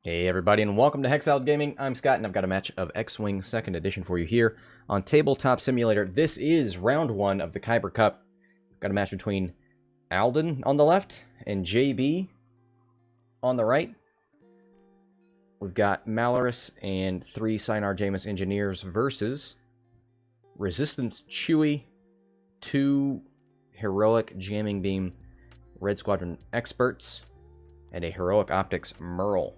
Hey everybody, and welcome to Hexiled Gaming. I'm Scott, and I've got a match of X-Wing 2nd Edition for you here on Tabletop Simulator. This is round 1 of the KYBER Cup. I've got a match between Alden on the left and JB on the right. We've got Mallarus and 3 Sienar-Jaemus engineers versus Resistance Chewie, 2 Heroic Jamming Beam Red Squadron experts, and a Heroic Optics Merl.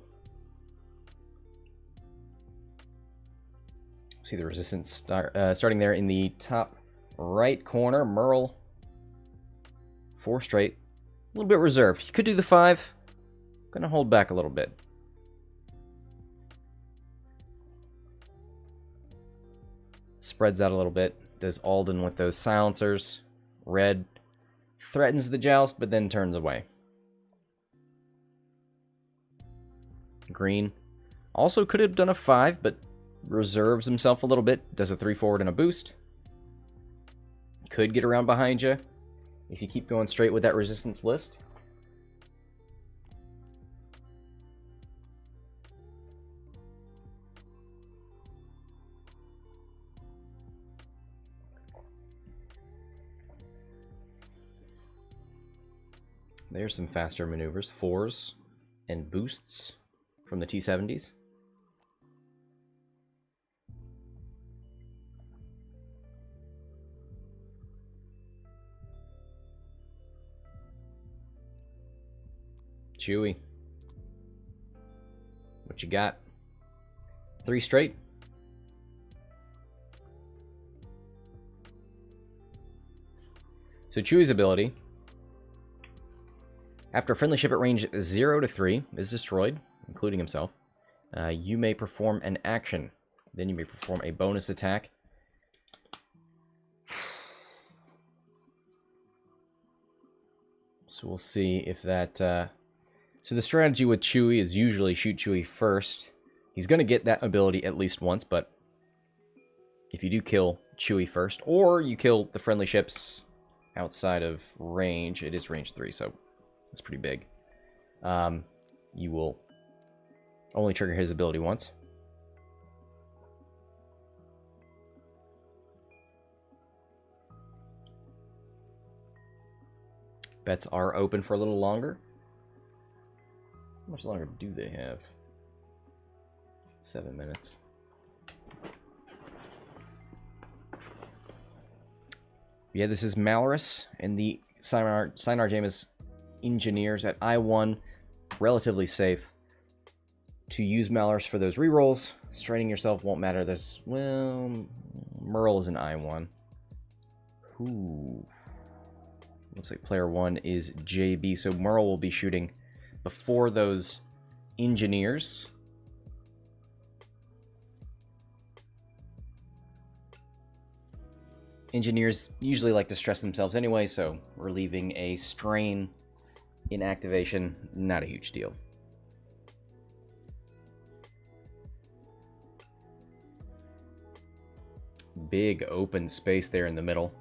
See the Resistance starting there in the top right corner. Merl, 4 straight. A little bit reserved. You could do the 5. Gonna hold back a little bit. Spreads out a little bit. Does Alden with those silencers. Red threatens the joust, but then turns away. Green also could have done a 5, but reserves himself a little bit. Does a 3 forward and a boost. Could get around behind you if you keep going straight with that resistance list. There's some faster maneuvers. 4s and boosts from the T-70s. Chewie, what you got? 3 straight. So Chewie's ability, after a friendly ship at range 0 to 3 is destroyed, including himself, you may perform an action. Then you may perform a bonus attack. So we'll see if that... So the strategy with Chewie is usually shoot Chewie first. He's going to get that ability at least once, but if you do kill Chewie first, or you kill the friendly ships outside of range, it is range 3, so that's pretty big. You will only trigger his ability once. Bets are open for a little longer. How much longer do they have? 7 minutes. Yeah, this is Mallarus and the Sienar-Jaemus engineers at I1. Relatively safe to use Mallarus for those rerolls. Straining yourself won't matter. There's, well, Merl is an I1. Ooh. Looks like player 1 is JB, so Merl will be shooting before those engineers. Engineers usually like to stress themselves anyway, so relieving a strain in activation, not a huge deal. Big open space there in the middle.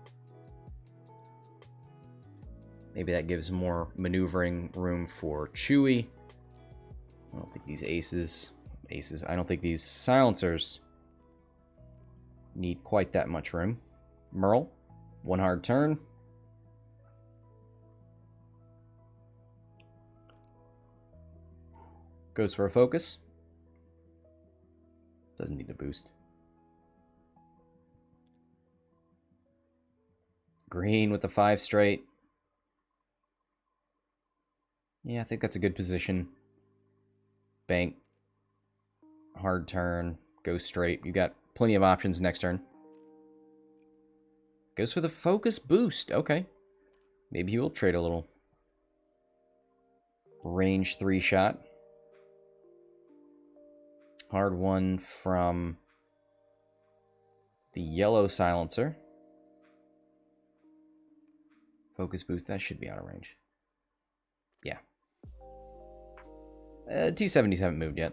Maybe that gives more maneuvering room for Chewie. I don't think these aces, I don't think these silencers need quite that much room. Merl, 1 hard turn. Goes for a focus. Doesn't need a boost. Green with the 5 straight. Yeah, I think that's a good position. Bank. Hard turn. Go straight. You got plenty of options next turn. Goes for the focus boost. Okay. Maybe he will trade a little range 3 shot. Hard 1 from the yellow silencer. Focus boost. That should be out of range. Yeah. T-70s haven't moved yet.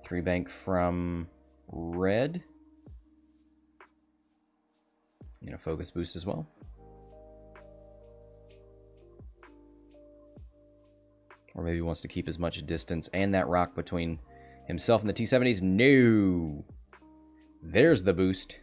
Three bank from red. And a focus boost as well. Or maybe he wants to keep as much distance and that rock between himself and the T-70s. No! There's the boost.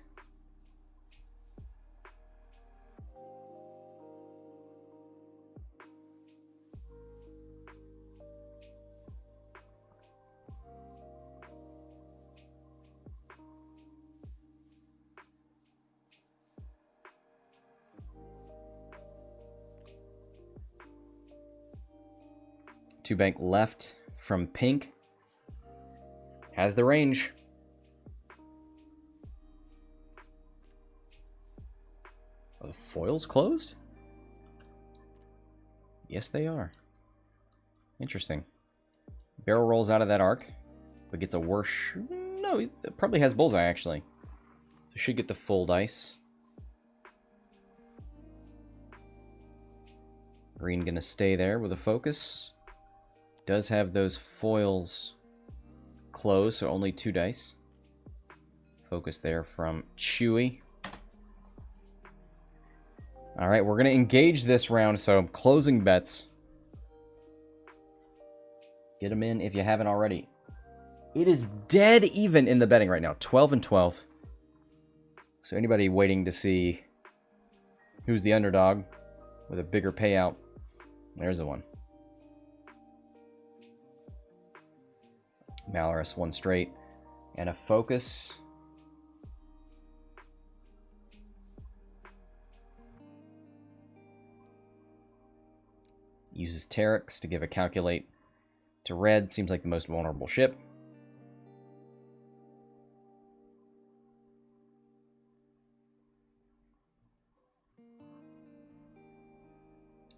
Two bank left from pink. Has the range. Are the foils closed? Yes, they are. Interesting. Barrel rolls out of that arc, but gets a worse... No, he probably has bullseye, actually. So should get the full dice. Green gonna stay there with a focus. Does have those foils closed, so only 2 dice. Focus there from Chewy. Alright, we're going to engage this round, so closing bets. Get them in if you haven't already. It is dead even in the betting right now. 12 and 12. So anybody waiting to see who's the underdog with a bigger payout, there's the one. Mallarus, 1 straight. And a focus. Uses Terex to give a calculate to red. Seems like the most vulnerable ship.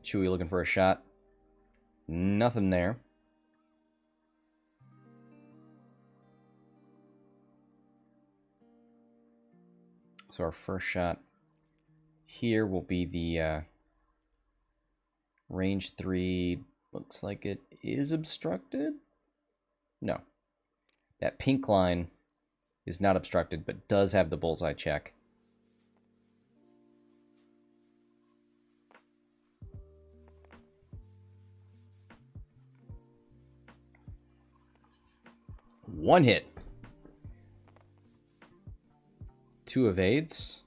Chewie looking for a shot. Nothing there. So our first shot here will be the range 3. Looks like it is obstructed. No. That pink line is not obstructed, but does have the bullseye check. One hit. 2 evades.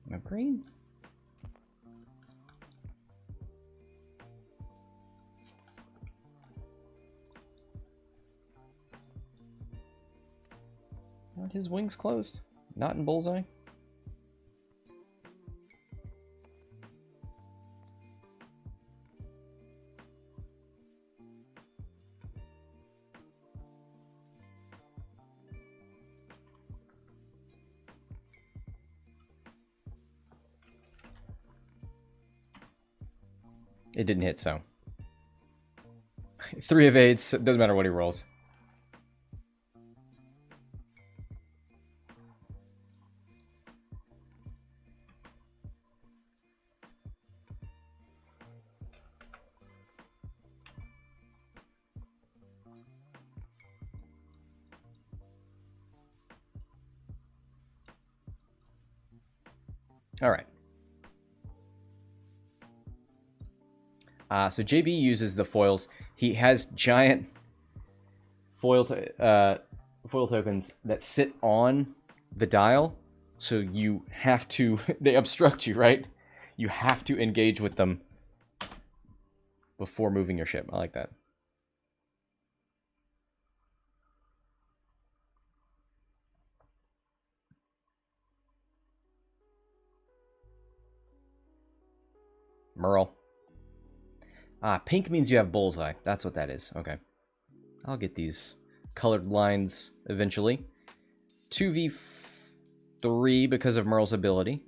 No green. Aren't his wings closed? Not in bullseye? It didn't hit, so. 3 evades, doesn't matter what he rolls. All right. So JB uses the foils. He has giant foil tokens that sit on the dial, so you have to... they obstruct you, right? You have to engage with them before moving your ship. I like that. Merl. Pink means you have bullseye. That's what that is. Okay. I'll get these colored lines eventually. 2v3 because of Merl's ability.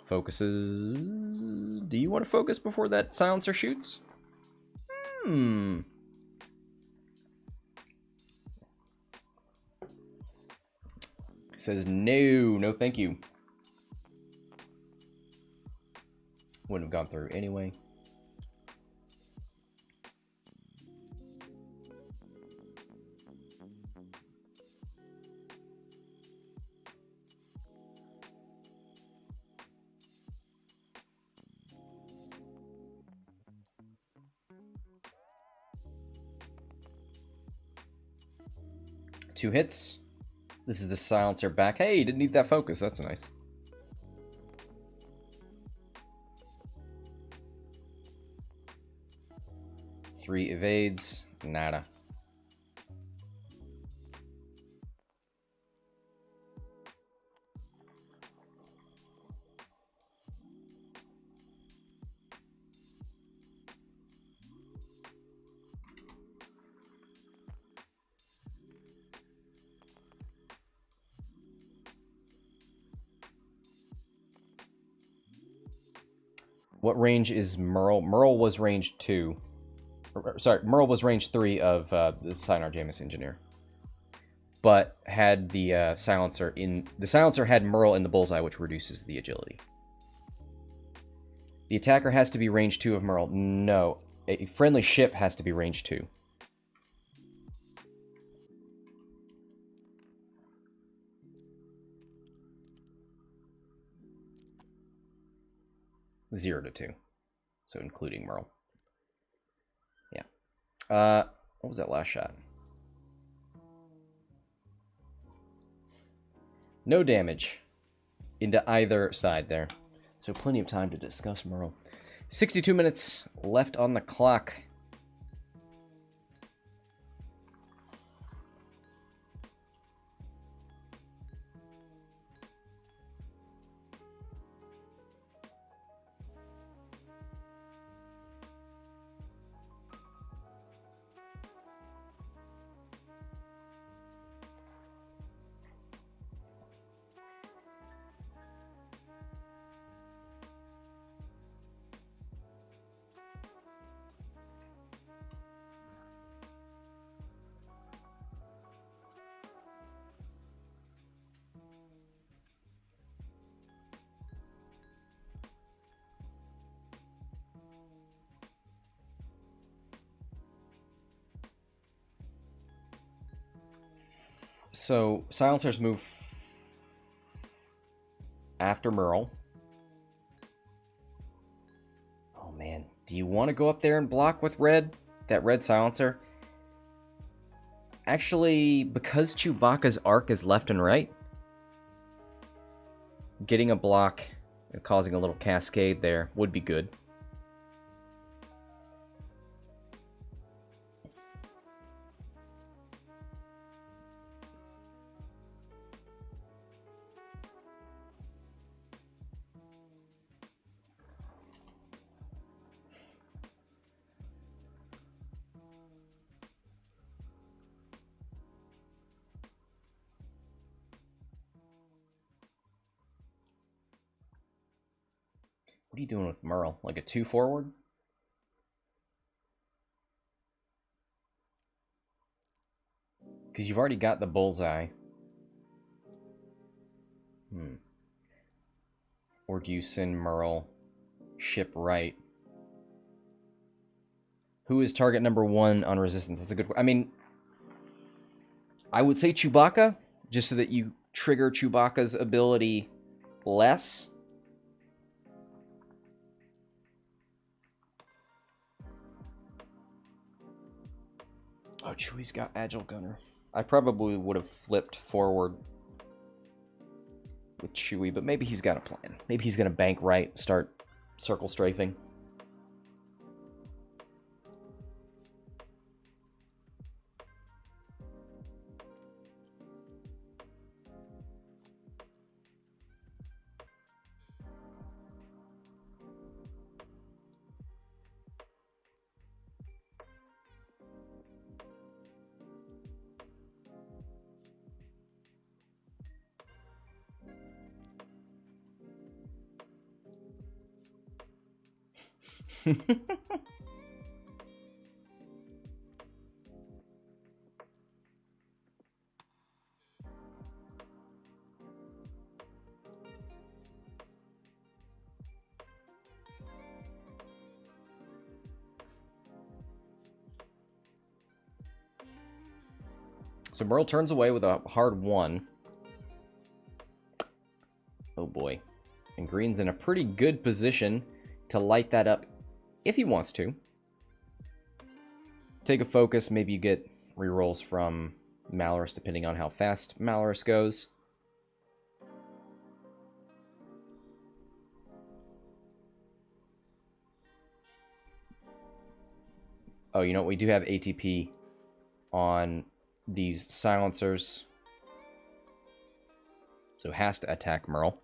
Focuses. Do you want to focus before that silencer shoots? He says no, no thank you. Wouldn't have gone through anyway. 2 hits. This is the silencer back. Hey, didn't need that focus. That's nice. Three evades. Nada. What range is Merl? Merl was range 2. Sorry, Merl was range 3 of the Sienar-Jaemus engineer. But had the silencer in... The silencer had Merl in the bullseye, which reduces the agility. The attacker has to be range 2 of Merl. No. A friendly ship has to be range 2. Zero to 2. So including Merl. Yeah. What was that last shot? No damage into either side there. So plenty of time to discuss Merl. 62 minutes left on the clock. So, silencers move after Merl. Oh man, do you want to go up there and block with red? That red silencer? Actually, because Chewbacca's arc is left and right, getting a block and causing a little cascade there would be good. What are you doing with Merl? Like a 2 forward? Because you've already got the bullseye. Or do you send Merl ship right? Who is target number 1 on resistance? That's a good... I mean, I would say Chewbacca, just so that you trigger Chewbacca's ability less. Oh, Chewie's got Agile Gunner. I probably would have flipped forward with Chewie, but maybe he's got a plan. Maybe he's going to bank right, start circle strafing. So Merl turns away with a hard 1. Oh boy. And green's in a pretty good position to light that up if he wants to. Take a focus, maybe you get rerolls from Mallarus, depending on how fast Mallarus goes. Oh, you know what? We do have ATP on these silencers. So has to attack Merl.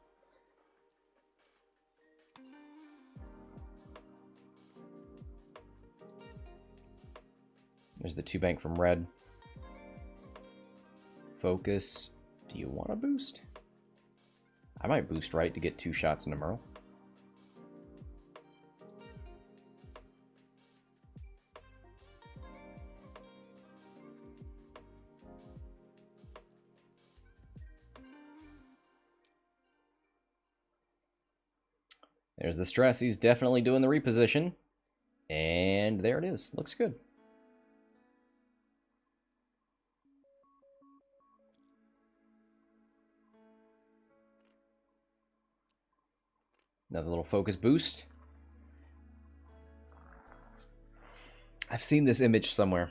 There's the 2-bank from red. Focus. Do you want to boost? I might boost right to get 2 shots into Merl. There's the stress. He's definitely doing the reposition. And there it is. Looks good. Another little focus boost. I've seen this image somewhere.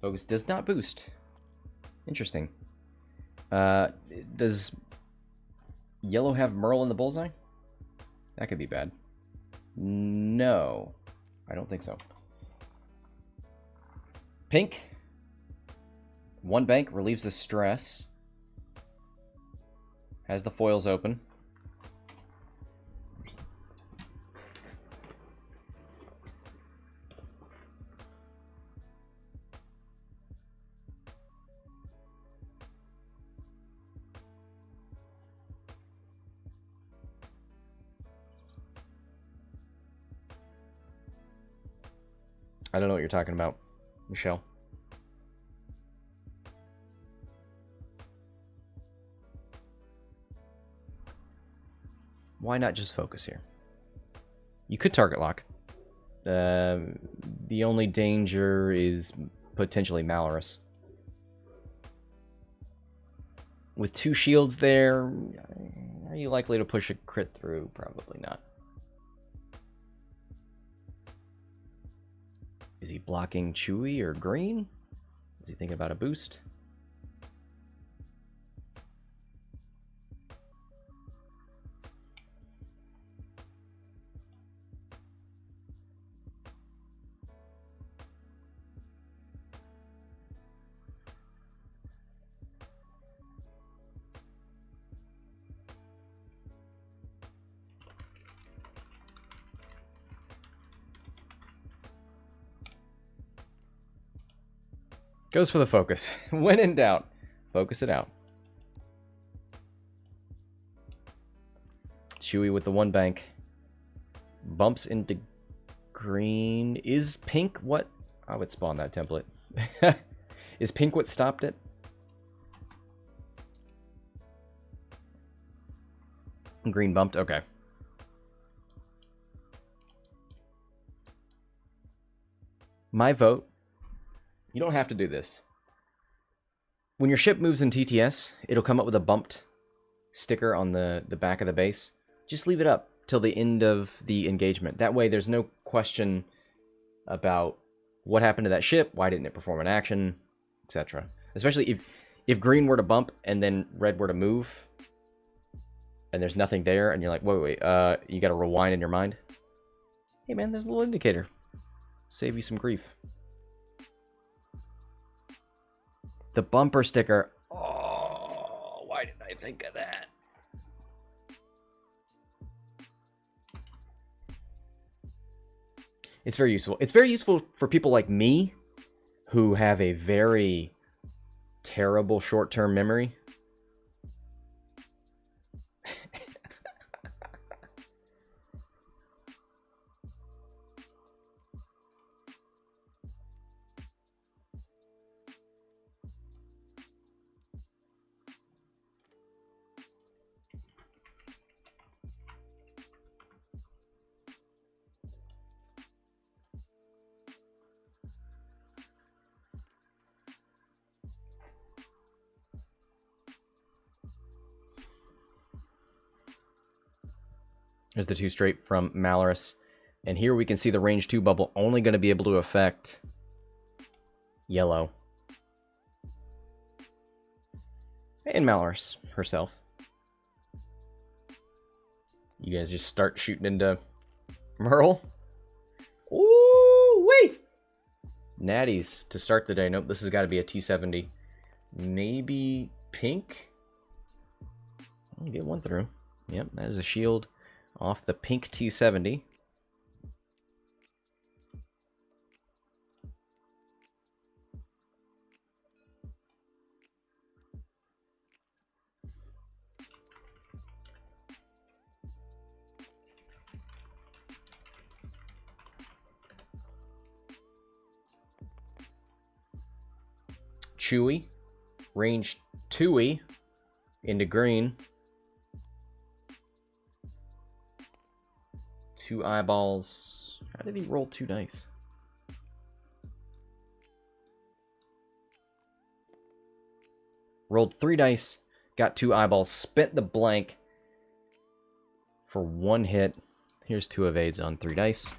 Focus does not boost. Interesting. Does yellow have Merl in the bullseye? That could be bad. No, I don't think so. Pink. 1 bank relieves the stress. Has the foils open. I don't know what you're talking about, Michelle. Why not just focus here? You could target lock. The only danger is potentially Mallarus. With 2 shields there, are you likely to push a crit through? Probably not. Is he blocking Chewie or green? Is he thinking about a boost? Goes for the focus. When in doubt, focus it out. Chewie with the 1 bank. Bumps into green. Is pink what? I would spawn that template. Is pink what stopped it? Green bumped? Okay. My vote. You don't have to do this. When your ship moves in TTS, it'll come up with a bumped sticker on the back of the base. Just leave it up till the end of the engagement. That way there's no question about what happened to that ship, why didn't it perform an action, etc. Especially if green were to bump and then red were to move and there's nothing there and you're like, wait, you gotta rewind in your mind. Hey man, there's a little indicator. Save you some grief. The bumper sticker. Oh, why didn't I think of that? It's very useful. It's very useful for people like me who have a very terrible short-term memory. There's the 2 straight from Mallarus. And here we can see the range 2 bubble only going to be able to affect yellow. And Mallarus herself. You guys just start shooting into Merl. Ooh, wait! Natties to start the day. Nope, this has got to be a T70. Maybe pink? I'll get one through. Yep, that is a shield off the pink T70. Chewy, range 2-y into green. 2 eyeballs. How did he roll 2 dice? Rolled 3 dice, got 2 eyeballs, spent the blank for 1 hit. Here's 2 evades on 3 dice.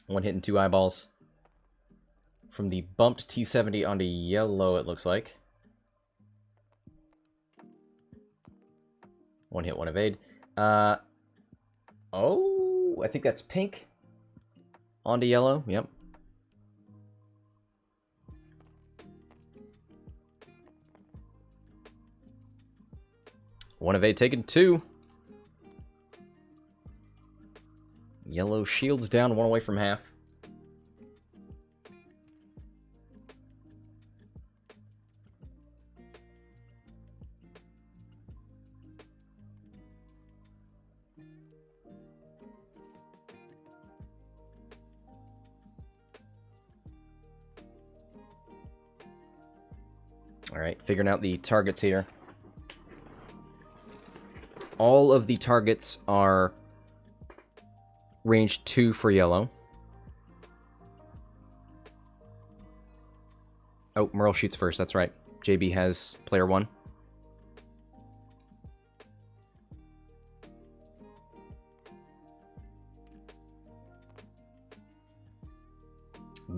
One hit and 2 eyeballs. From the bumped T70 onto yellow, it looks like. 1 hit, 1 evade. Oh, I think that's pink. Onto yellow, yep. One evade taken, 2. Yellow shields down, 1 away from half. All right, figuring out the targets here. All of the targets are range 2 for yellow. Oh, Merl shoots first, that's right. JB has player 1.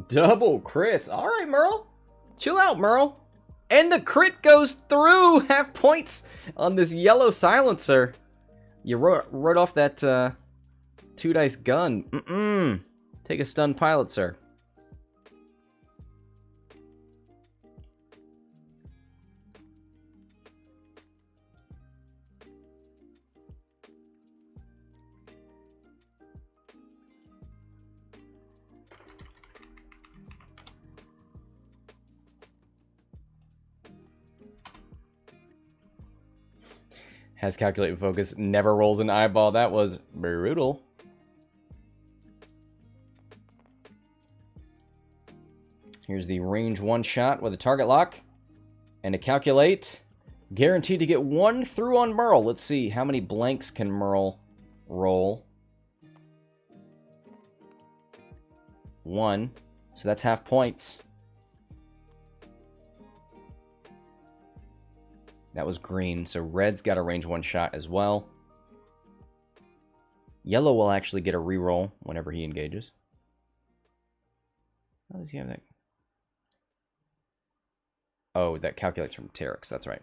Double crits. All right, Merl. Chill out, Merl. And the crit goes through. Half points on this yellow silencer. You wrote off that 2 dice gun. Take a stun pilot, sir. Has calculated focus, never rolls an eyeball. That was brutal. Here's the range 1 shot with a target lock. And to calculate, guaranteed to get 1 through on Merl. Let's see, how many blanks can Merl roll? 1. So that's half points. That was green, so red's got a range 1 shot as well. Yellow will actually get a reroll whenever he engages. How does he have that? Oh, that calculates from Terex, that's right.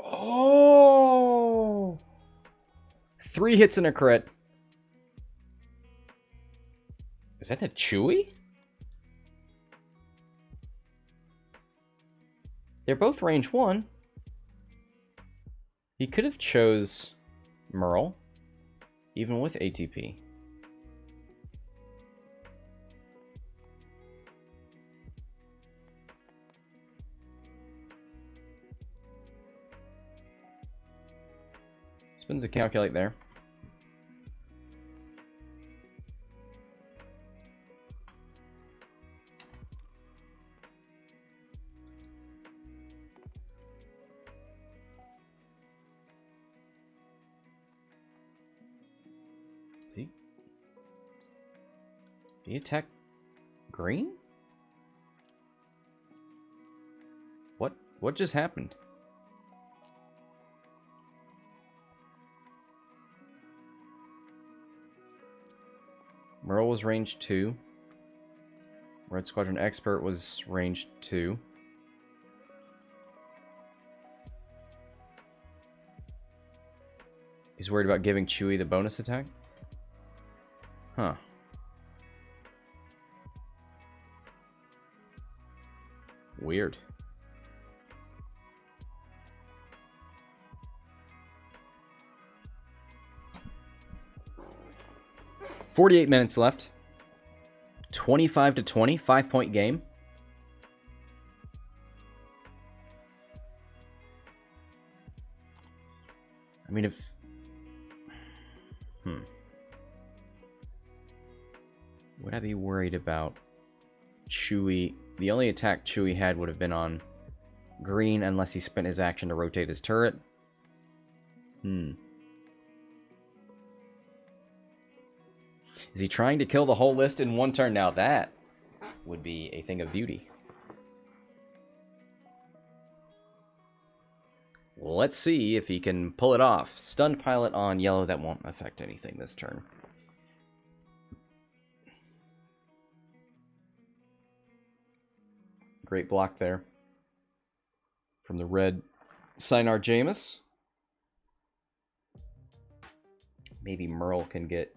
Oh! 3 hits and a crit. Is that the Chewy? They're both range 1. He could have chose Merl, even with ATP. Spins a calculate there. See? Did he attack green? What just happened? Merl was range 2. Red Squadron Expert was range 2. He's worried about giving Chewie the bonus attack? Huh. Weird. .48 minutes left. 25-20, 5-point game. I mean, if... Would I be worried about Chewie? The only attack Chewie had would have been on green unless he spent his action to rotate his turret. Is he trying to kill the whole list in one turn? Now that would be a thing of beauty. Let's see if he can pull it off. Stunned pilot on yellow, that won't affect anything this turn. Great block there from the red Sienar-Jaemus. Maybe Merl can get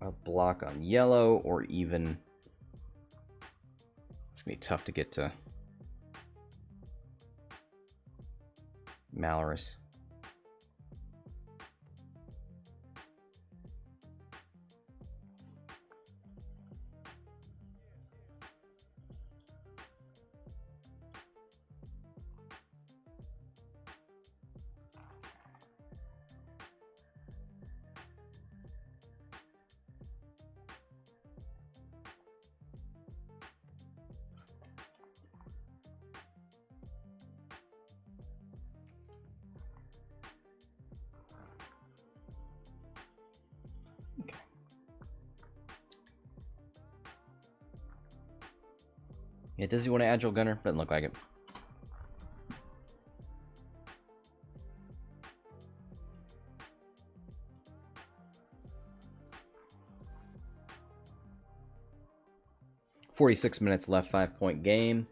a block on yellow, or even... It's going to be tough to get to Mallarus. Yeah, does he want to Agile Gunner? Doesn't look like it. .46 minutes left, 5-point game.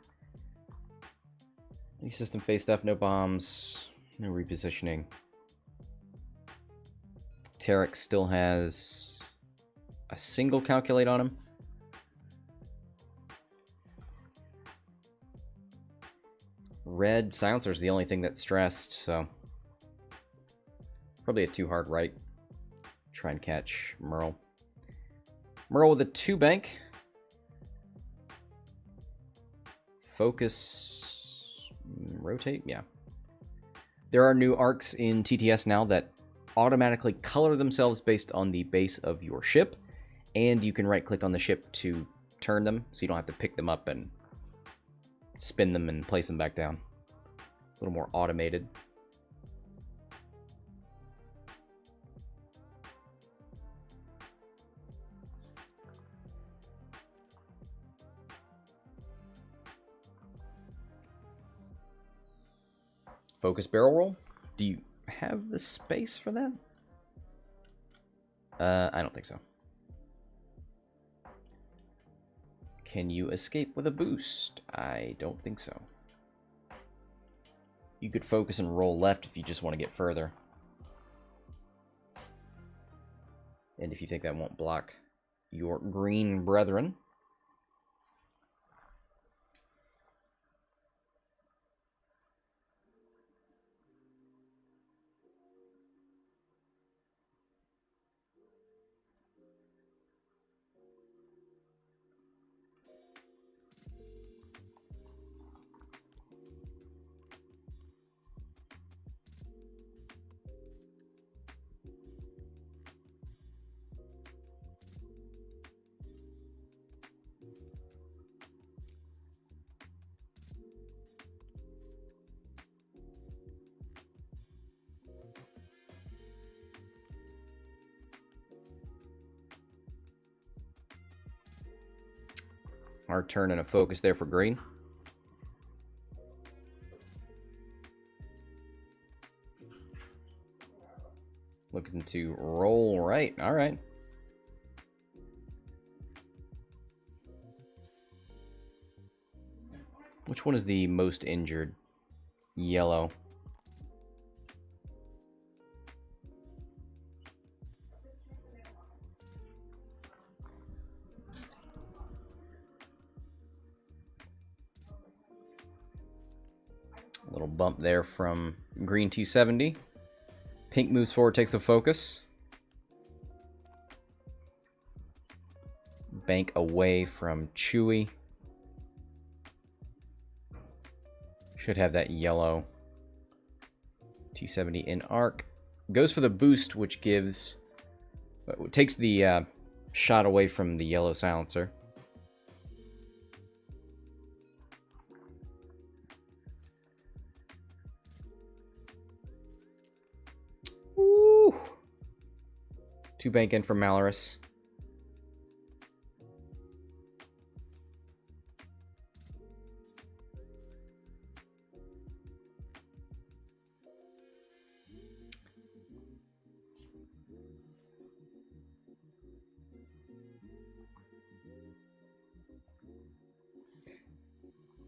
Any system phase stuff, no bombs, no repositioning. Tarek still has a single calculate on him. Red silencer is the only thing that's stressed, so probably a too hard right. Try and catch Merl. Merl with a 2 bank. Focus, rotate, yeah. There are new arcs in TTS now that automatically color themselves based on the base of your ship, and you can right click on the ship to turn them, so you don't have to pick them up and spin them and place them back down. A little more automated. Focus barrel roll. Do you have the space for that? I don't think so. Can you escape with a boost? I don't think so. You could focus and roll left if you just want to get further. And if you think that won't block your green brethren. Hard turn and a focus there for green. Looking to roll right. All right. Which one is the most injured? Yellow. A little bump there from green T70. Pink moves forward, takes a focus. Bank away from Chewy. Should have that yellow T70 in arc. Goes for the boost, which gives... takes the shot away from the yellow silencer. Woo! 2 bank in from Mallarus.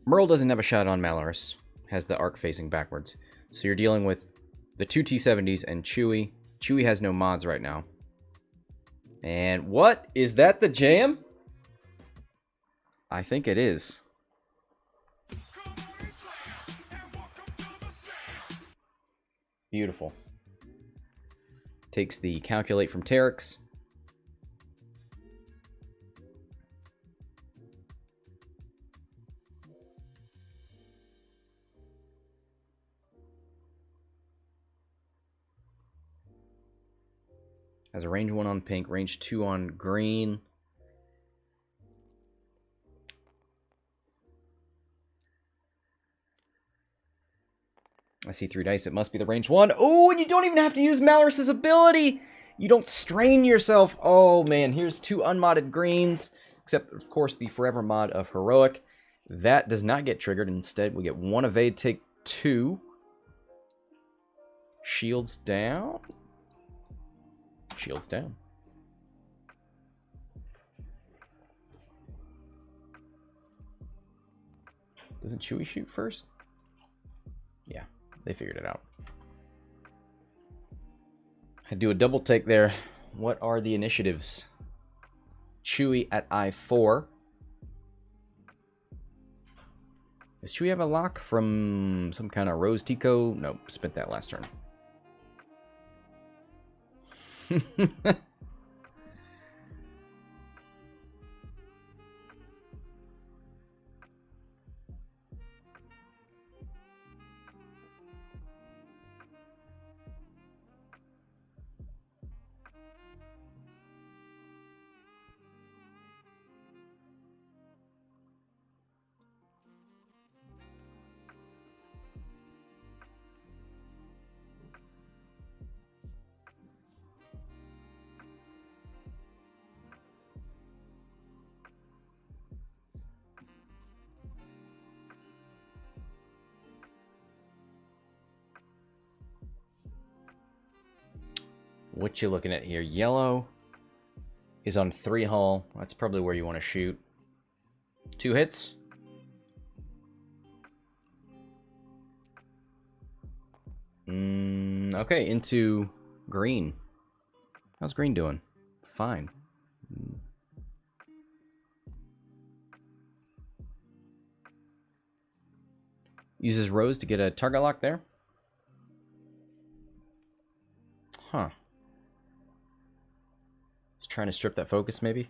Merl doesn't have a shot on Mallarus. Has the arc facing backwards. So you're dealing with the 2 T70s and Chewy. Chewy has no mods right now. And what? Is that the jam? I think it is. Beautiful. Takes the calculate from Terex. Has a range 1 on pink, range 2 on green. I see 3 dice. It must be the range 1. Oh, and you don't even have to use Mallarus's ability. You don't strain yourself. Oh, man. Here's 2 unmodded greens. Except, of course, the forever mod of Heroic. That does not get triggered. Instead, we get 1 evade, take 2. Shields down. Shields down. Doesn't Chewy shoot first? Yeah, they figured it out. I do a double take there. What are the initiatives? Chewy at I4. Does Chewy have a lock from some kind of Rose Tico? Nope, spent that last turn. What you looking at here? Yellow is on 3 hull. That's probably where you want to shoot. 2 hits. Okay, into green. How's green doing? Fine. Uses Rose to get a target lock there. Huh. Trying to strip that focus, maybe.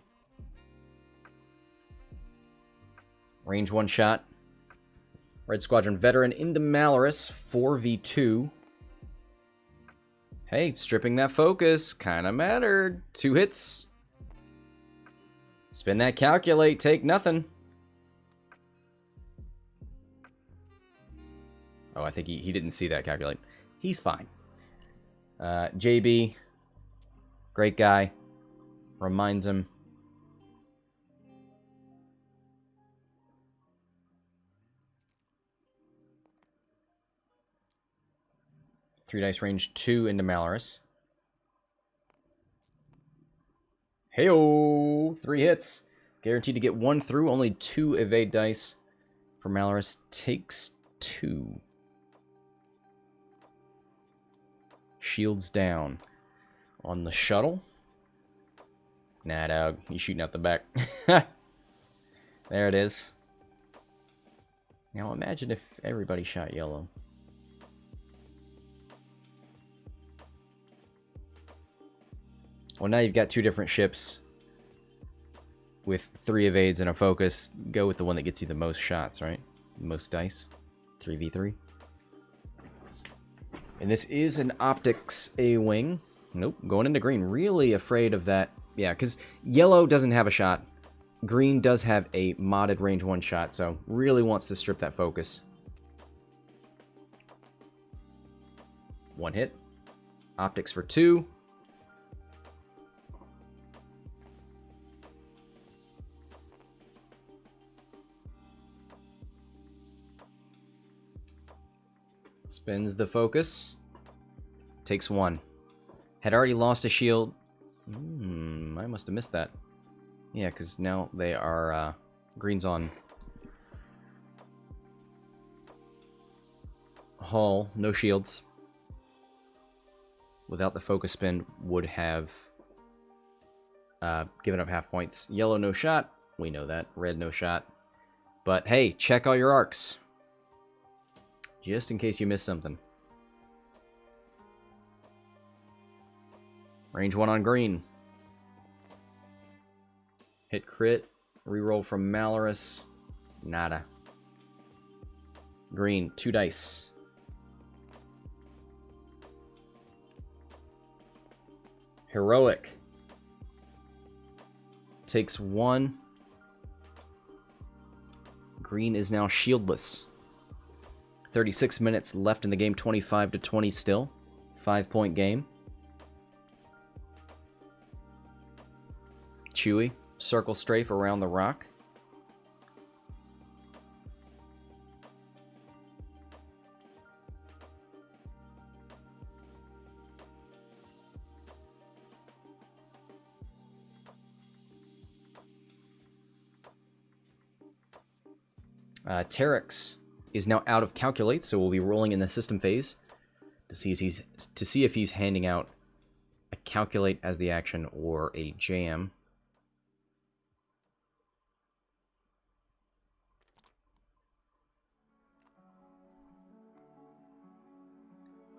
Range 1 shot. Red Squadron veteran into Mallarus. 4v2. Hey, stripping that focus kind of mattered. 2 hits. Spin that calculate. Take nothing. Oh, I think he didn't see that calculate. He's fine. JB. Great guy. Reminds him. 3 dice range 2 into Mallarus. Heyo! 3 hits. Guaranteed to get 1 through. Only 2 evade dice for Mallarus. Takes 2. Shields down. On the shuttle. Nah, dog. He's shooting out the back. There it is. Now imagine if everybody shot yellow. Well, now you've got 2 different ships with 3 evades and a focus. Go with the one that gets you the most shots, right? Most dice. 3v3. And this is an optics A-wing. Nope, going into green. Really afraid of that. Yeah, because yellow doesn't have a shot. Green does have a modded range 1 shot, so really wants to strip that focus. 1 hit. Optics for 2. Spins the focus. Takes 1. Had already lost a shield. I must have missed that. Yeah, because now they are green's on hull, no shields. Without the focus spin, would have given up half points. Yellow, no shot. We know that. Red, no shot. But hey, check all your arcs. Just in case you missed something. Range 1 on green. Hit crit. Reroll from Mallarus. Nada. Green, 2 dice. Heroic. Takes 1. Green is now shieldless. 36 minutes left in the game, 25-20 still. 5-point game. Chewie, circle strafe around the rock. Terex is now out of calculate, so we'll be rolling in the system phase to see if he's handing out a calculate as the action or a jam.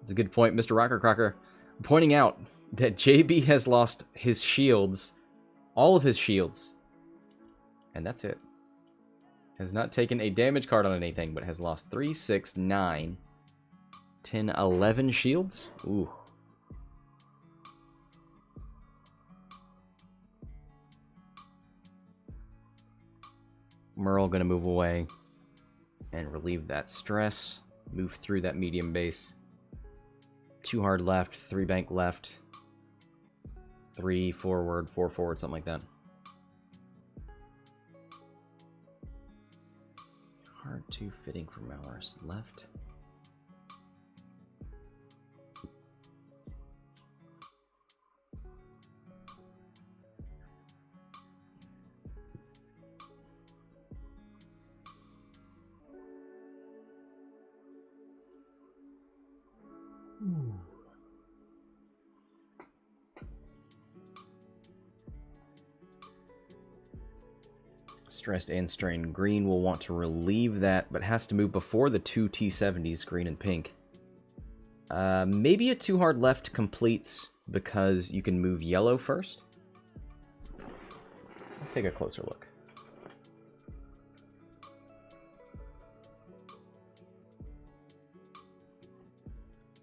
That's a good point, Mr. Rocker Crocker, pointing out that JB has lost his shields, all of his shields, and that's it. Has not taken a damage card on anything, but has lost 3, 6, 9, 10, 11 shields. Ooh. Merl gonna move away and relieve that stress. Move through that medium base. 2 hard left, 3 bank left, 3 forward, 4 forward, something like that. Hard 2 fitting for Mallarus left. Stressed and strained. Green will want to relieve that, but has to move before the 2 T-70s, green and pink. Maybe a 2 hard left completes because you can move yellow first. Let's take a closer look.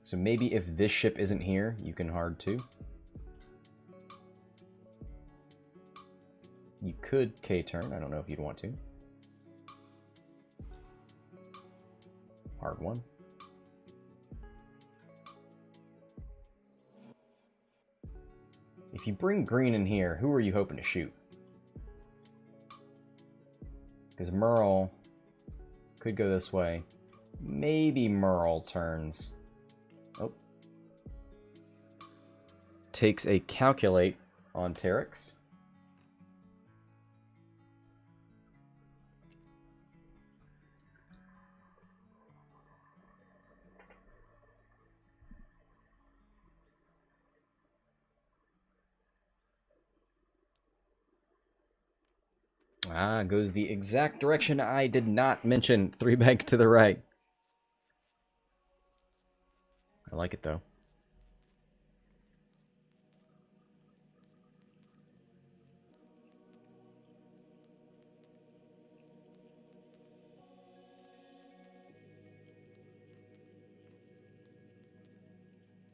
So maybe if this ship isn't here, you can hard 2. You could K-turn. I don't know if you'd want to. Hard 1. If you bring green in here, who are you hoping to shoot? Because Merl could go this way. Maybe Merl turns. Oh, takes a calculate on Terex. Ah, goes the exact direction I did not mention. 3 bank to the right. I like it, though.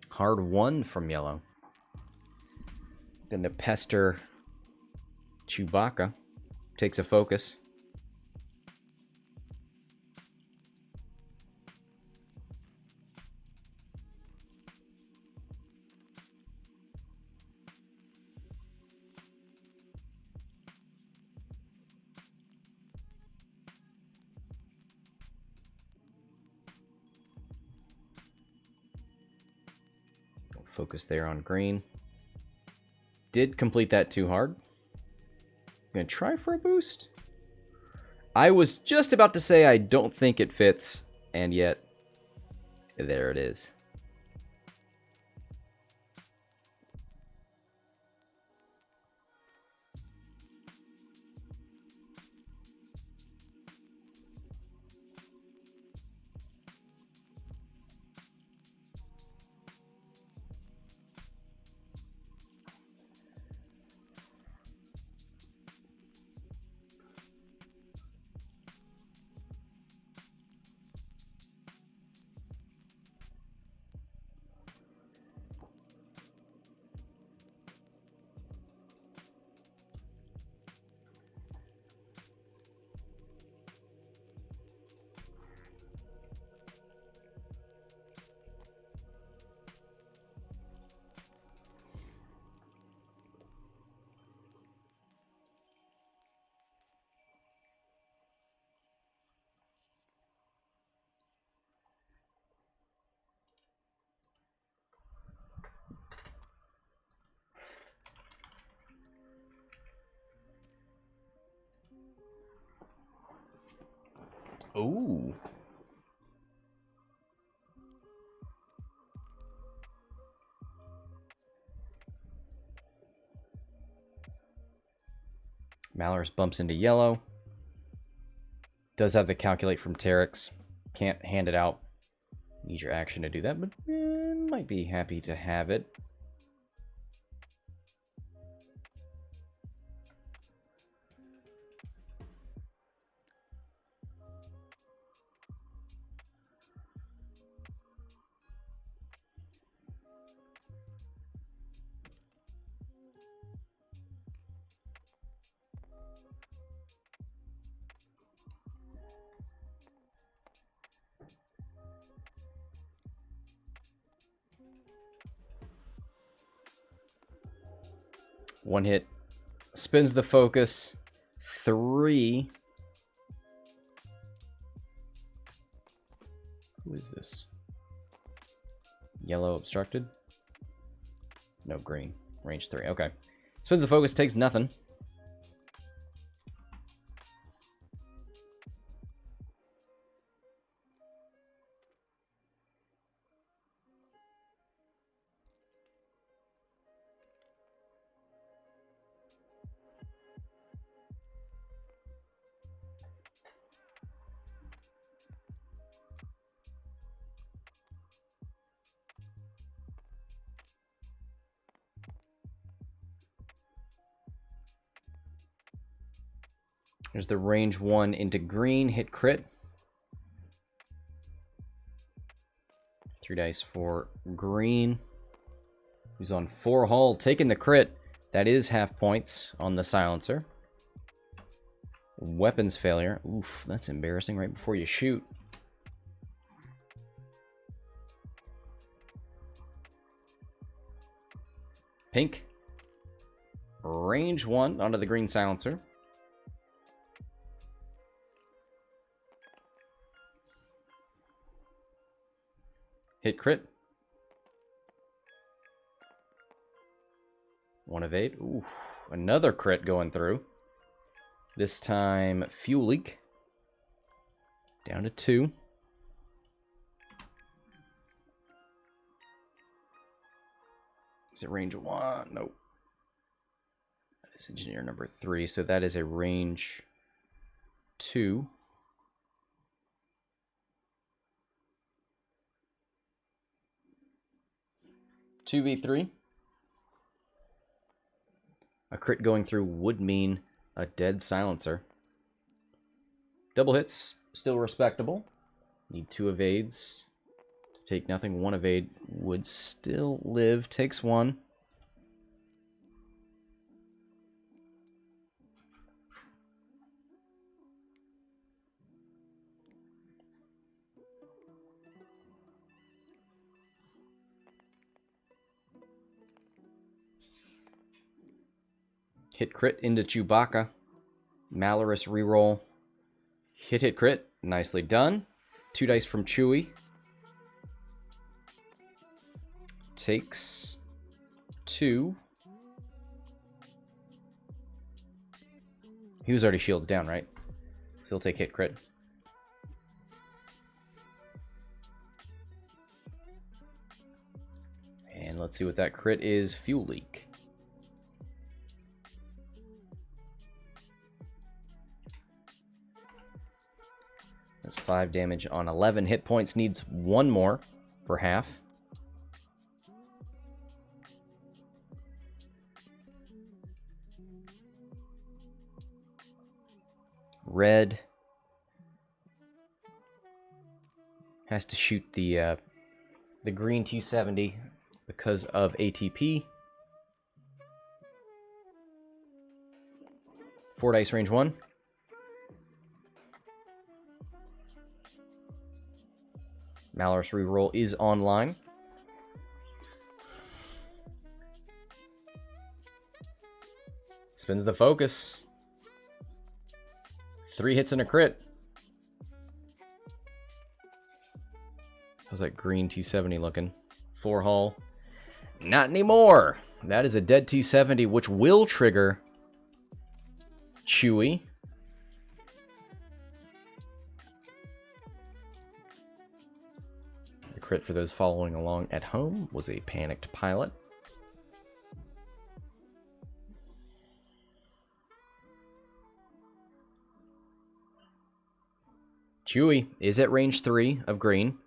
Hard 1 from yellow. Gonna pester Chewbacca. Takes a focus. Focus there on green. Did complete that too hard. Gonna try for a boost. I was just about to say I don't think it fits, and yet there it is. Ooh. Mallarus bumps into yellow. Does have the calculate from Terex. Can't hand it out. Need your action to do that, but might be happy to have it. One hit. Spins the focus. 3. Who is this? Yellow obstructed? No, green. Range 3. Okay. Spins the focus, takes nothing. There's the range 1 into green, hit crit. 3 dice for green. Who's on 4 hull, taking the crit. That is half points on the silencer. Weapons failure. Oof, that's embarrassing right before you shoot. Pink. Range 1 onto the green silencer. Hit crit. One evade. Ooh, another crit going through. This time, fuel leak. Down to 2. Is it range 1? Nope. That is engineer number 3, so that is a range 2. Two v3. A crit going through would mean a dead silencer. Double hits, still respectable. Need 2 evades to take nothing. 1 evade would still live. Takes 1. Hit crit into Chewbacca. Mallarus reroll. Hit crit. Nicely done. 2 dice from Chewie. Takes 2. He was already shielded down, right? So he'll take hit crit. And let's see what that crit is. Fuel leak. That's 5 damage on 11 hit points. Needs 1 more for half. Red has to shoot the green T-70 because of ATP. 4 dice, range 1. Mallarus reroll is online. Spins the focus. 3 hits and a crit. How's that green T-70 looking? 4 hull. Not anymore. That is a dead T-70, which will trigger Chewie. The crit for those following along at home was a panicked pilot. Chewie is at range 3 of green,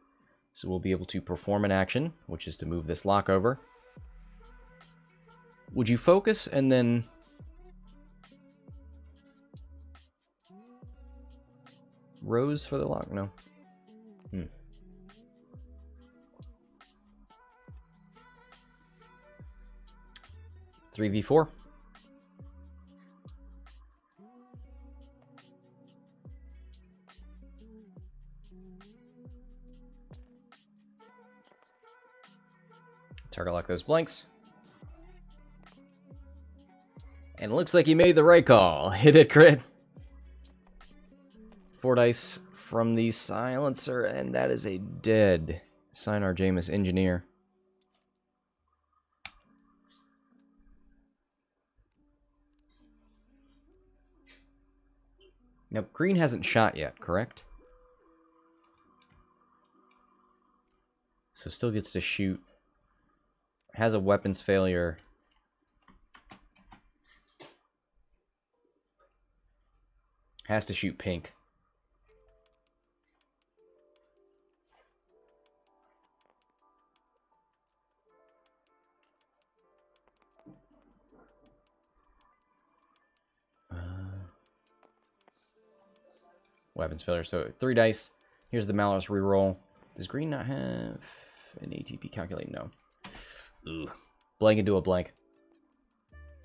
so we'll be able to perform an action, which is to move this lock over. Would you focus and then... Rose for the lock? No. 3v4. Target lock those blanks. And it looks like he made the right call. Hit it, crit. 4 dice from the silencer, and that is a dead Sienar-Jaemus engineer. Now, green hasn't shot yet, correct? So still gets to shoot. Has a weapons failure. Has to shoot pink. Weapons failure. So 3 dice. Here's the Mallarus reroll. Does green not have an ATP calculate? No. Ugh. Blank into a blank.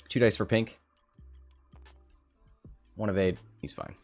2 dice for pink. 1 evade. He's fine.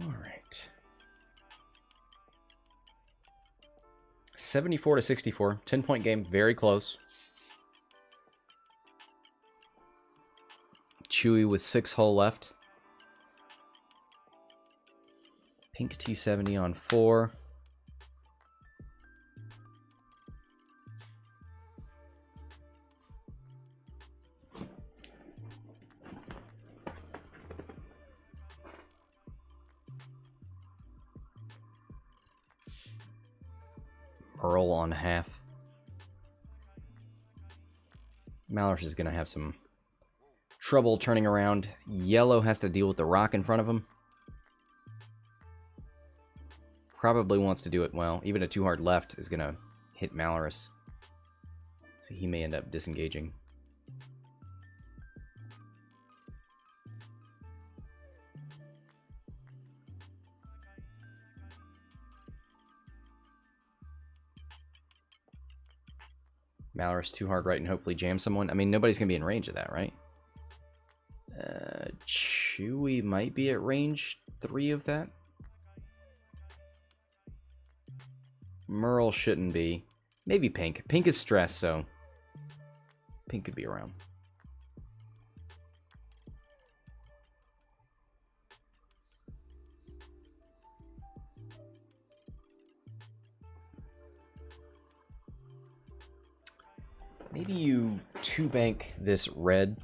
All right. 74 to 64. 10-point game. Very close. Chewy with 6 hull left. Pink T70 on 4. Merl on half. Mallarus is going to have some trouble turning around. Yellow has to deal with the rock in front of him. Probably wants to do it well. Even a 2 hard left is going to hit Mallarus. So he may end up disengaging. Mallarus 2 hard right and hopefully jam someone. I mean, nobody's going to be in range of that, right? Chewy might be at range 3 of that. Merl shouldn't be. Maybe Pink. Pink is stressed, so Pink could be around. Maybe you 2-bank this red.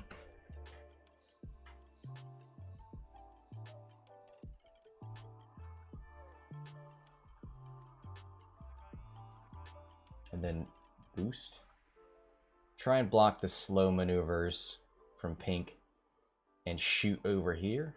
And then boost. Try and block the slow maneuvers from Pink and shoot over here.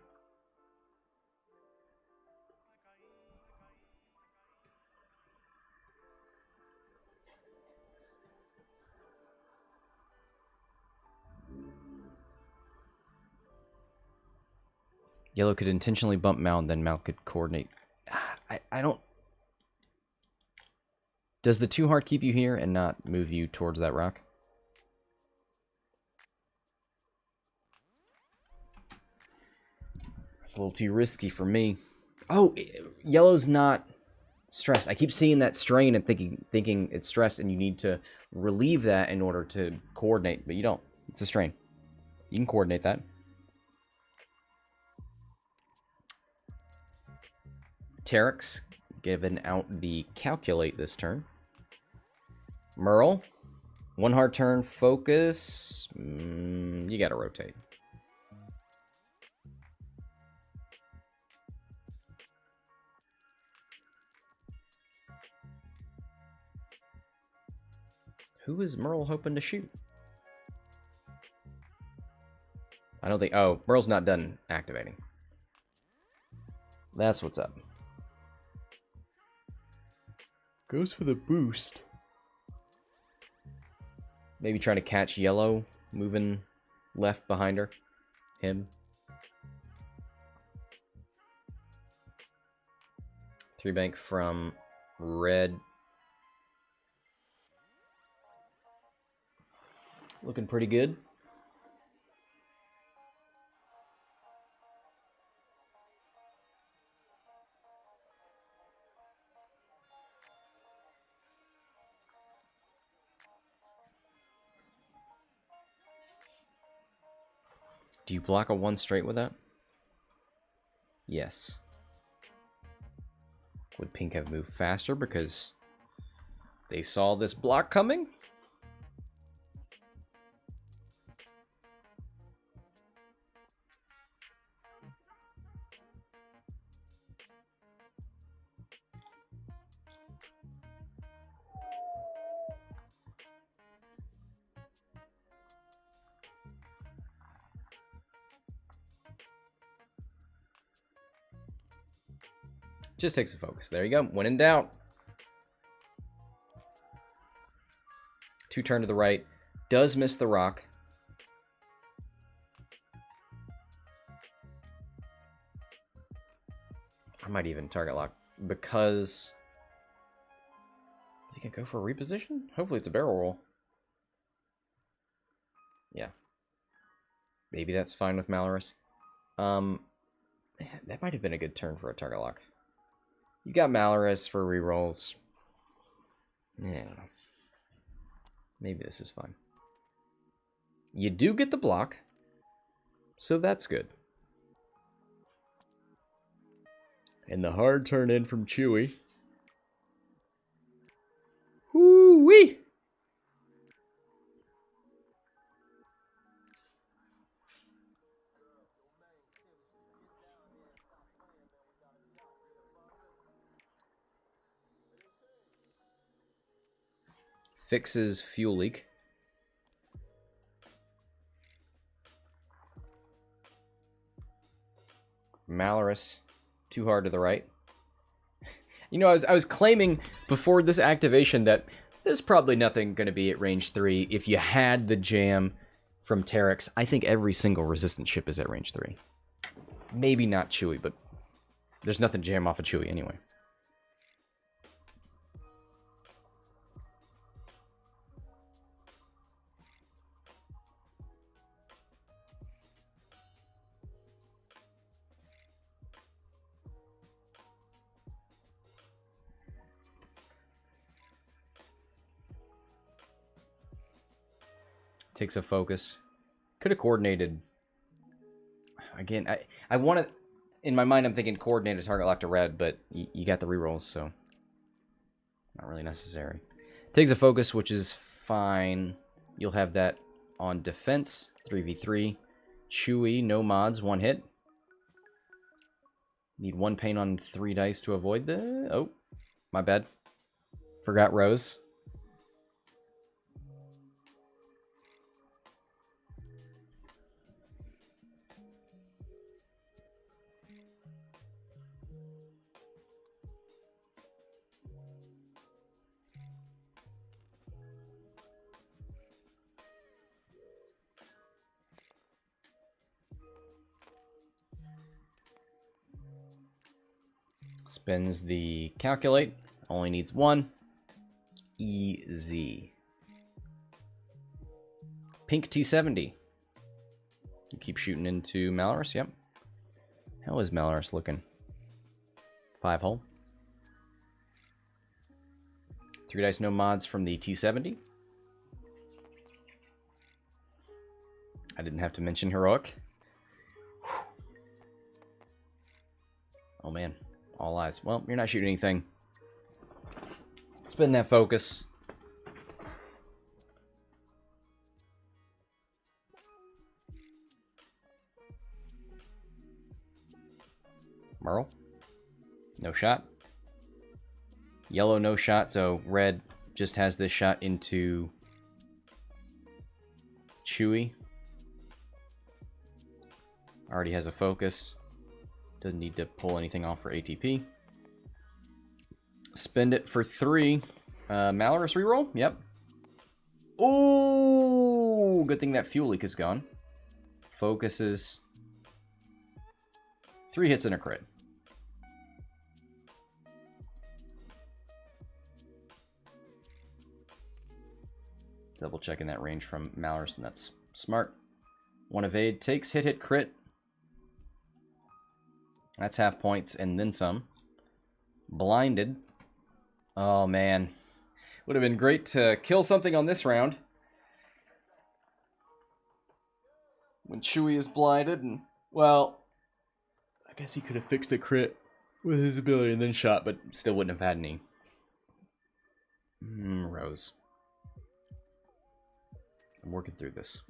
Yellow could intentionally bump Mal, and then Mal could coordinate. I don't... Does the 2 hard keep you here and not move you towards that rock? It's a little too risky for me. Oh, Yellow's not stressed. I keep seeing that strain and thinking it's stressed, and you need to relieve that in order to coordinate, but you don't. It's a strain. You can coordinate that. Terex given out the calculate this turn. Merl, 1 hard turn, focus. You gotta rotate. Who is Merl hoping to shoot? I don't think... Oh, Merl's not done activating. That's what's up. Goes for the boost. Maybe trying to catch Yellow moving left behind her. Him. 3-bank from red. Looking pretty good. Do you block a 1 straight with that? Yes. Would Pink have moved faster because they saw this block coming? Just takes a focus. There you go. When in doubt. 2 turn to the right. Does miss the rock. I might even target lock because... Is he going to go for a reposition? Hopefully it's a barrel roll. Yeah. Maybe that's fine with Mallarus. That might have been a good turn for a target lock. You got Mallarus for rerolls. Yeah, I don't know. Maybe this is fun. You do get the block, so that's good. And the hard turn in from Chewie. Woo-wee! Fixes fuel leak. Mallarus, too hard to the right. You know, I was claiming before this activation that there's probably nothing going to be at range 3 if you had the jam from Terex. I think every single resistance ship is at range 3. Maybe not Chewie, but there's nothing jam off of Chewie anyway. Takes a focus. Could have coordinated. Again, I want to... In my mind, I'm thinking coordinated target lock to red, but you got the rerolls, so... Not really necessary. Takes a focus, which is fine. You'll have that on defense. 3v3. Chewie, no mods, 1 hit. Need 1 pain on 3 dice to avoid the... Oh, my bad. Forgot Rose. Spends the calculate. Only needs 1. Easy. Pink T70. You keep shooting into Mallarus, yep. How is Mallarus looking? 5 hole. 3 dice, no mods from the T70. I didn't have to mention heroic. Whew. Oh man. All eyes. Well, you're not shooting anything. Spin that focus. Merl. No shot. Yellow, no shot. So red just has this shot into Chewie. Already has a focus. Doesn't need to pull anything off for ATP. Spend it for 3. Mallarus reroll? Yep. Ooh! Good thing that fuel leak is gone. Focuses. 3 hits and a crit. Double checking that range from Mallarus, and that's smart. 1 evade. Takes hit, crit. That's half points and then some. Blinded. Oh, man. Would have been great to kill something on this round. When Chewie is blinded and, well, I guess he could have fixed a crit with his ability and then shot, but still wouldn't have had any. Rose. I'm working through this.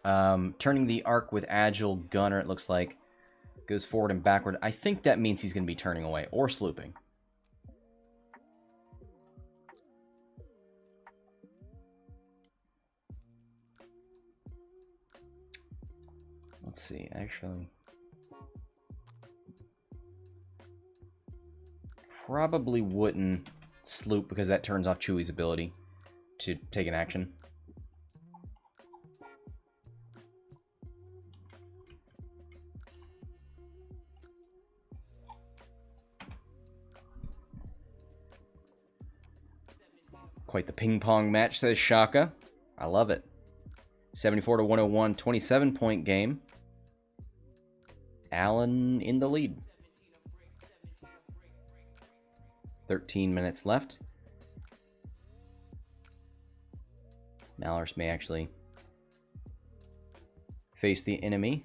Turning the arc with Agile Gunner, it looks like. Goes forward and backward. I think that means he's going to be turning away or slooping. Let's see, actually. Probably wouldn't sloop because that turns off Chewie's ability to take an action. Quite the ping pong match, says Shaka. I love it. 74 to 101, 27-point game. Allen in the lead. 13 minutes left. Mallarus may actually face the enemy.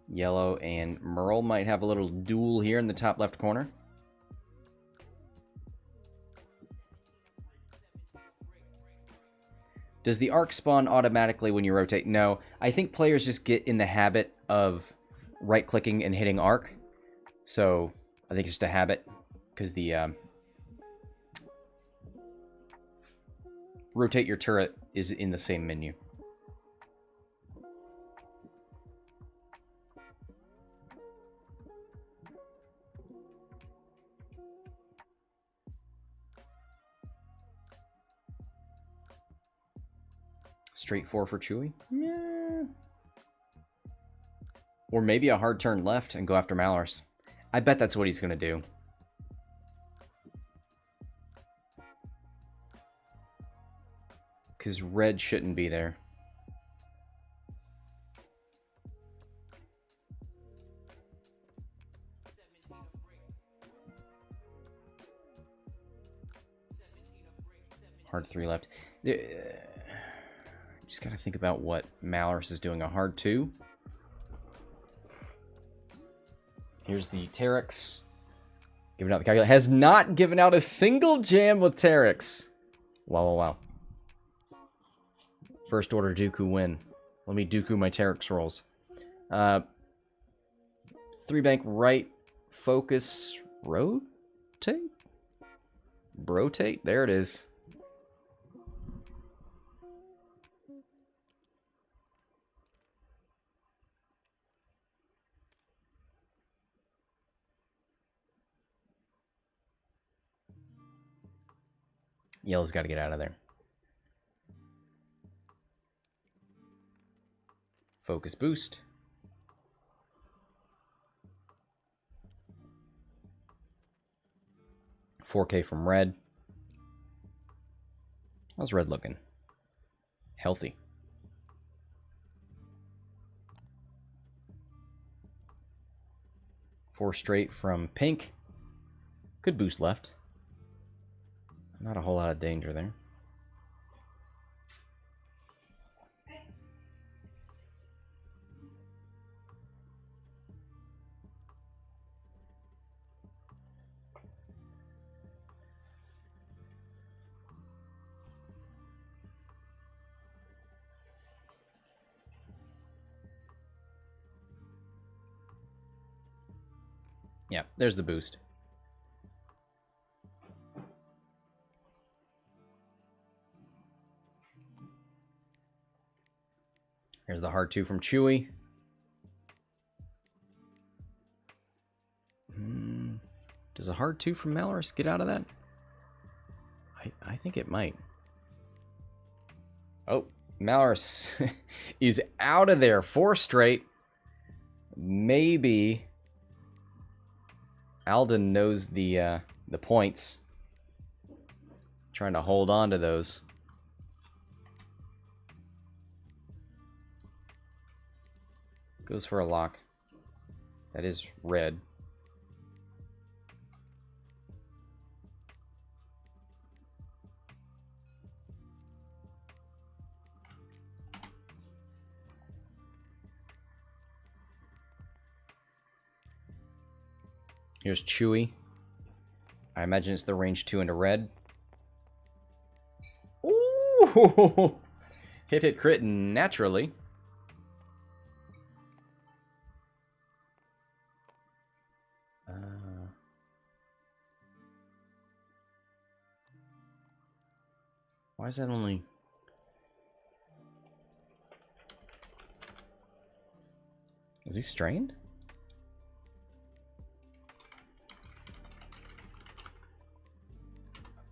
Yellow and Merl might have a little duel here in the top left corner. Does the arc spawn automatically when you rotate? No. I think players just get in the habit of right-clicking and hitting arc. So I think it's just a habit because the rotate your turret is in the same menu. Straight 4 for Chewie? Yeah. Or maybe a hard turn left and go after Mallarus. I bet that's what he's going to do. Because red shouldn't be there. Hard 3 left. Just got to think about what Mallarus is doing. A hard 2. Here's the Terex. Giving out the calculator. Has not given out a single jam with Terex. Wow, wow, wow. First order Dooku win. Let me Dooku my Terex rolls. 3 bank right. Focus. Rotate? Rotate? There it is. Yellow's got to get out of there. Focus boost. $4K from red. How's red looking? Healthy. 4 straight from pink. Good boost left. Not a whole lot of danger there. Yeah, there's the boost. Here's the hard 2 from Chewie. Does a hard 2 from Mallarus get out of that? I think it might. Oh, Mallarus is out of there. 4 straight. Maybe Alden knows the points. Trying to hold on to those. Goes for a lock. That is red. Here's Chewie. I imagine it's the range 2 into red. Ooh! Hit crit naturally. Why is that only... Is he strained?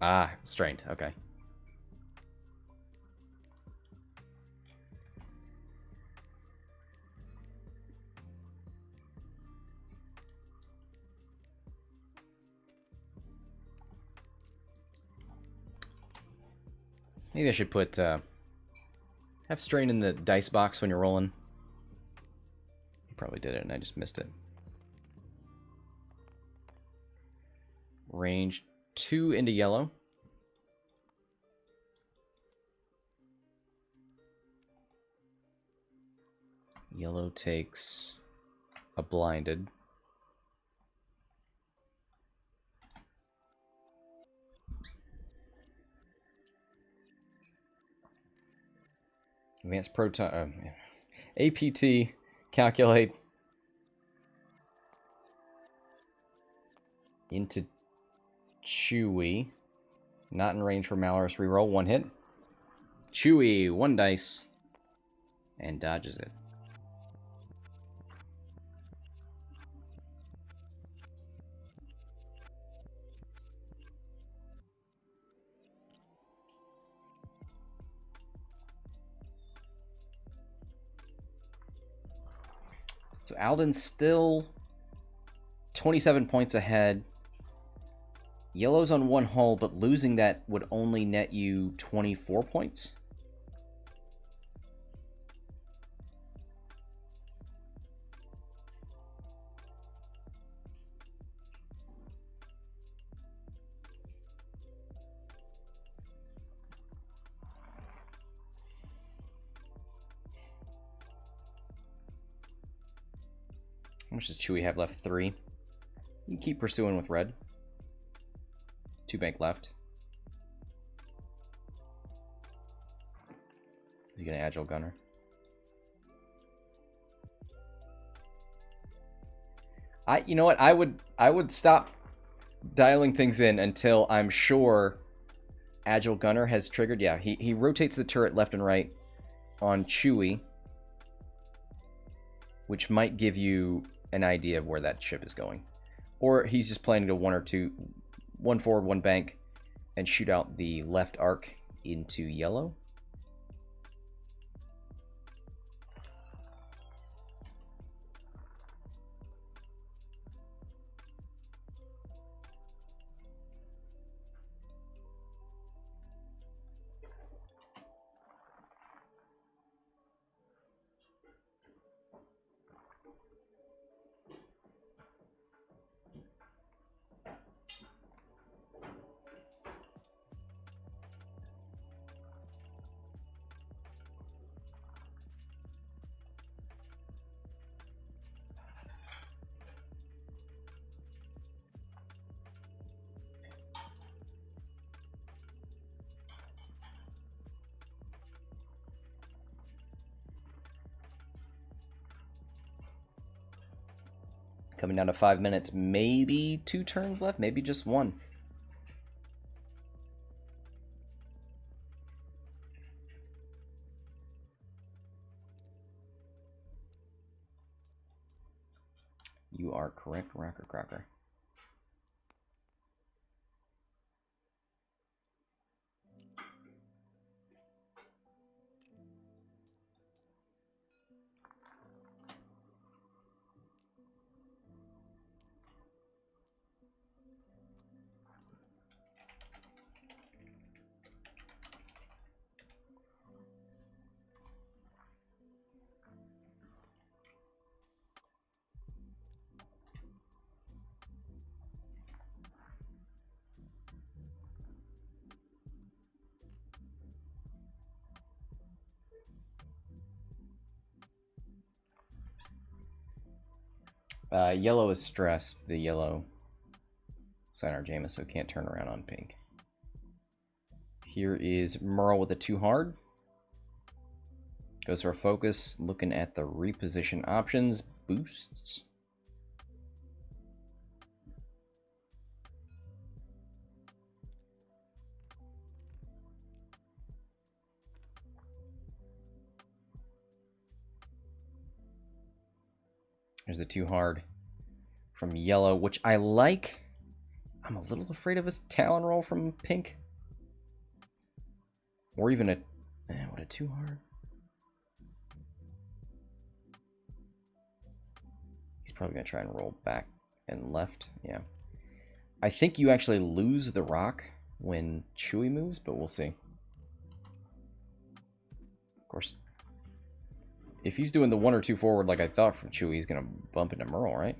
Ah, strained. Okay. Maybe I should put, have strain in the dice box when you're rolling. You probably did it and I just missed it. Range 2 into yellow. Yellow takes a blinded. Advanced proton... APT, calculate. Into Chewy. Not in range for Mallarus. Reroll. 1 hit. Chewy, 1 dice. And dodges it. So Alden's still 27 points ahead. Yellow's on 1 hull, but losing that would only net you 24 points. How much does Chewy have left? 3. You can keep pursuing with red. 2 bank left. Is he gonna agile gunner? You know what? I would stop dialing things in until I'm sure agile gunner has triggered. Yeah, he rotates the turret left and right on Chewy, which might give you an idea of where that ship is going. Or he's just planning to 1 or 2, 1 forward, 1 bank, and shoot out the left arc into yellow. Coming down to 5 minutes, maybe 2 turns left, maybe just 1. You are correct, Rocker Crocker. Yellow is stressed, the yellow Sienar-Jaemus, so can't turn around on pink. Here is Merl with a 2 hard. Goes for a focus, looking at the reposition options. Boosts. There's the 2 hard from yellow, which I like. I'm a little afraid of his Talon roll from pink. Or even a... what, a 2 hard? He's probably going to try and roll back and left. Yeah. I think you actually lose the rock when Chewy moves, but we'll see. course, if he's doing the 1 or 2 forward like I thought from Chewie, he's going to bump into Merl, right?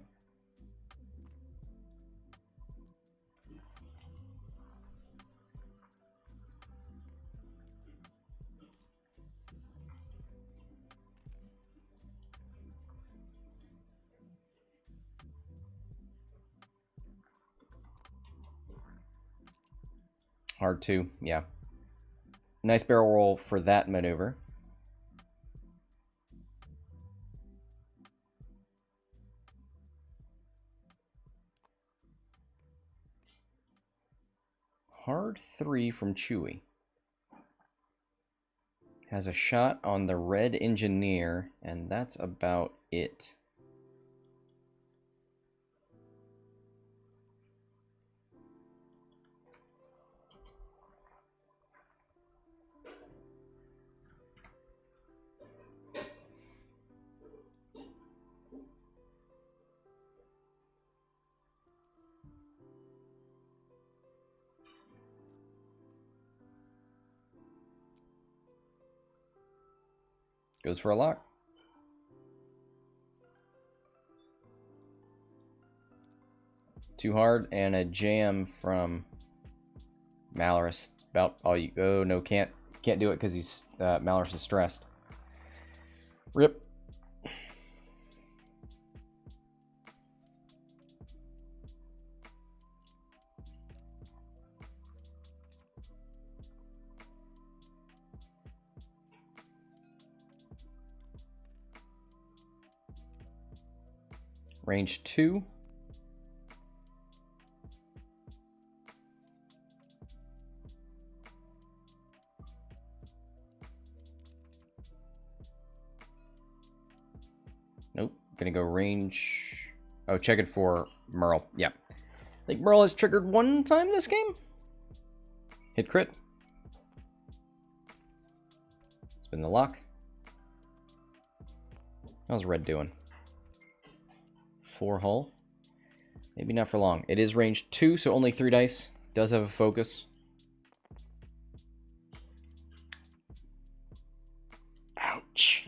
Hard 2, yeah. Nice barrel roll for that maneuver. Hard 3 from Chewie. Has a shot on the red engineer, and that's about it. Goes for a lock. Too hard, and a jam from Mallarus. About all you. Oh no, can't do it because he's Mallarus is stressed. Rip. Range 2. Nope. Gonna go range. Oh, check it for Merl. Yeah. I think Merl has triggered 1 time this game. Hit crit. Spin the lock. How's red doing? 4 hull. Maybe not for long. It is range 2, so only 3 dice. Does have a focus. Ouch.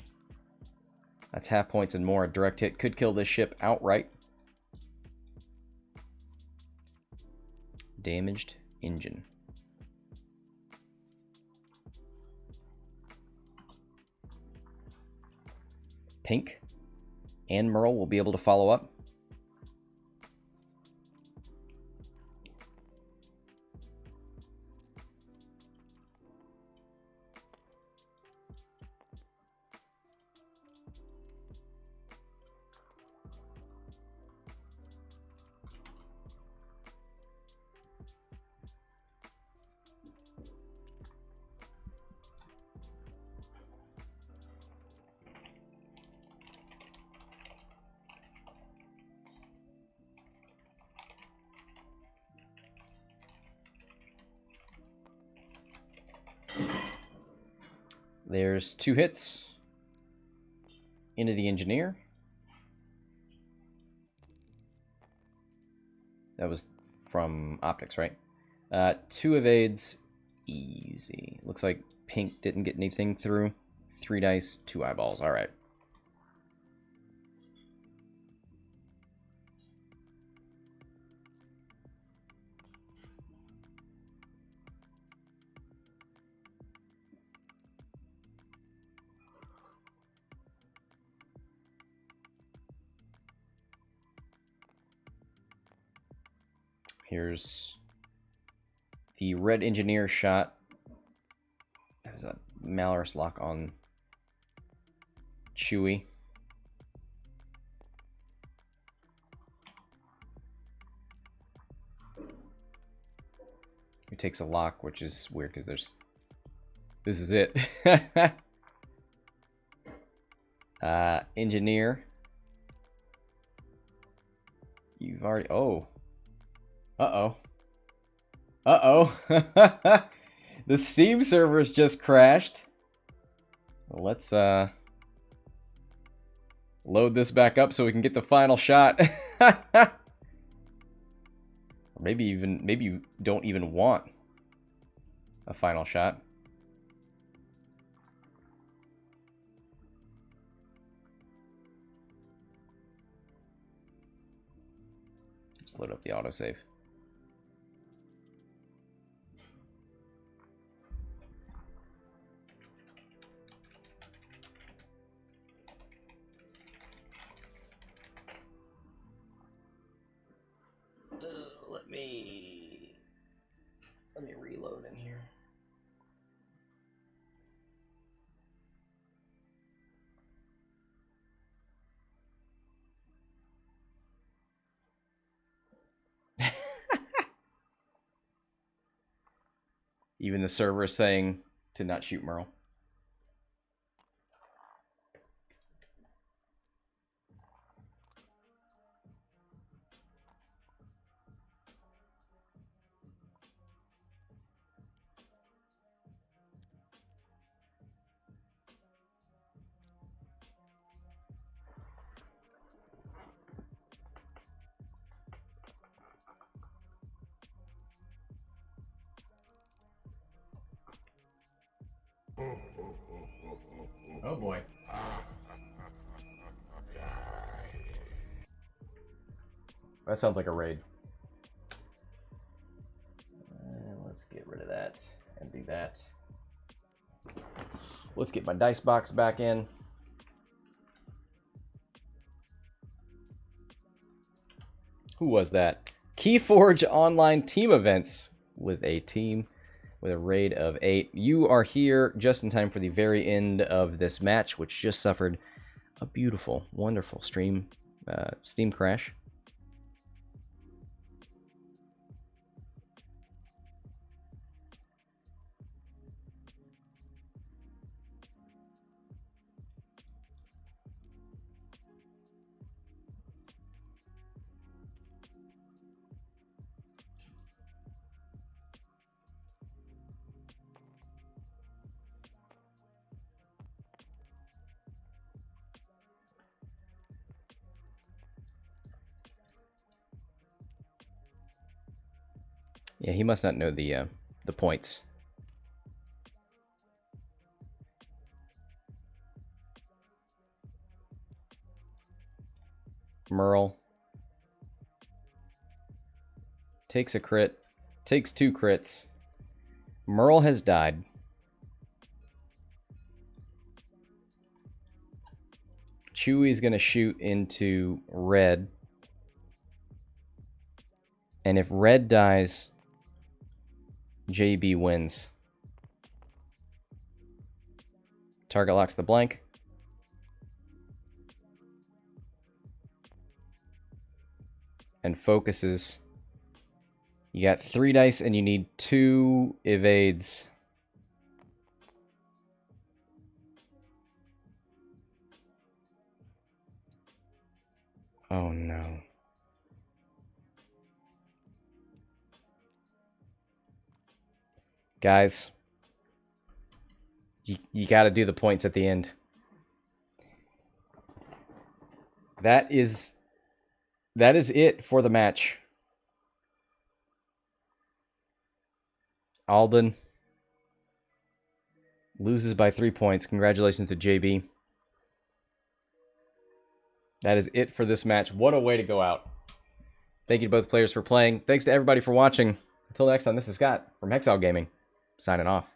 That's half points and more. A direct hit could kill this ship outright. Damaged engine. Pink and Merl will be able to follow up. There's 2 hits into the engineer. That was from optics, right? 2 evades, easy. Looks like pink didn't get anything through. 3 dice, 2 eyeballs. All right. Here's the red engineer shot. There's a Mallarus lock on Chewie. Who takes a lock, which is weird because there's... This is it. Engineer. You've already... Oh. Uh-oh. Uh-oh. The Steam servers just crashed. Well, let's load this back up so we can get the final shot. Or maybe you don't even want a final shot. Let's load up the autosave. Let me reload in here. Even the server is saying to not shoot Merl. Oh boy. That sounds like a raid. Let's get rid of that and do that. Let's get my dice box back in. Who was that? Keyforge online team events with a team with a raid of 8. You are here just in time for the very end of this match, which just suffered a beautiful, wonderful Steam crash. Yeah, he must not know the points. Merl takes a crit, takes 2 crits. Merl has died. Chewie's gonna shoot into red. And if red dies, JB wins. Target locks the blank. And focuses. You got 3 dice and you need 2 evades. Oh no. Guys, you got to do the points at the end. That is it for the match. Alden loses by 3 points. Congratulations to JB. That is it for this match. What a way to go out. Thank you to both players for playing. Thanks to everybody for watching. Until next time, this is Scott from Hexiled Gaming, signing off.